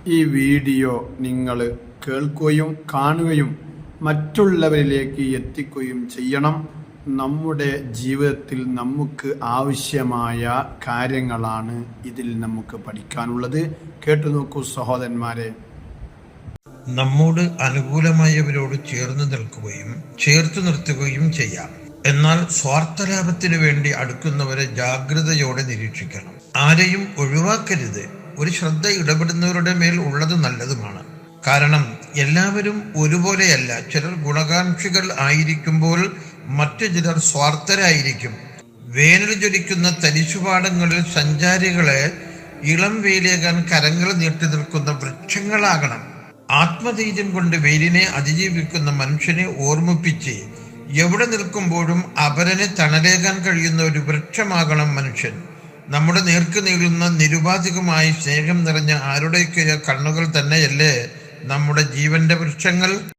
ഈ വീഡിയോ നിങ്ങൾ കേൾക്കുകയും കാണുകയും മറ്റുള്ളവരിലേക്ക് എത്തിക്കുകയും ചെയ്യണം. നമ്മുടെ ജീവിതത്തിൽ നമുക്ക് ആവശ്യമായ കാര്യങ്ങളാണ് ഇതിൽ നമുക്ക് പഠിക്കാനുള്ളത്. കേട്ടു നോക്കൂ സഹോദരന്മാരെ. നമ്മോട് അനുകൂലമായവരോട് ചേർന്ന് നിൽക്കുകയും ചേർത്ത് നിർത്തുകയും ചെയ്യാം. എന്നാൽ സ്വാർത്ഥലാഭത്തിന് വേണ്ടി അടുക്കുന്നവരെ ജാഗ്രതയോടെ നിരീക്ഷിക്കണം. ആരെയും ഒഴിവാക്കരുത്. ഒരു ശ്രദ്ധ ഇടപെടുന്നവരുടെ മേൽ ഉള്ളത് നല്ലതുമാണ്. കാരണം എല്ലാവരും ഒരുപോലെയല്ല. ചിലർ ഗുണകാംക്ഷികൾ ആയിരിക്കുമ്പോൾ മറ്റു ചിലർ സ്വാർത്ഥരായിരിക്കും. വേനൽ ജ്വലിക്കുന്ന തരിശുപാടങ്ങളിൽ സഞ്ചാരികളെ ഇളം വെയിലേകാൻ കരങ്ങൾ നീട്ടി നിൽക്കുന്ന വൃക്ഷങ്ങളാകണം. ആത്മധൈര്യം കൊണ്ട് വെയിലിനെ അതിജീവിക്കുന്ന മനുഷ്യനെ ഓർമ്മിപ്പിച്ച് എവിടെ നിൽക്കുമ്പോഴും അപരനെ തണലേകാൻ കഴിയുന്ന ഒരു വൃക്ഷമാകണം മനുഷ്യൻ. നമ്മുടെ നേർക്ക് നീളുന്ന നിരുപാധികമായി സ്നേഹം നിറഞ്ഞ ആരുടെയൊക്കെ കണ്ണുകൾ തന്നെയല്ലേ നമ്മുടെ ജീവന്റെ വൃക്ഷങ്ങൾ.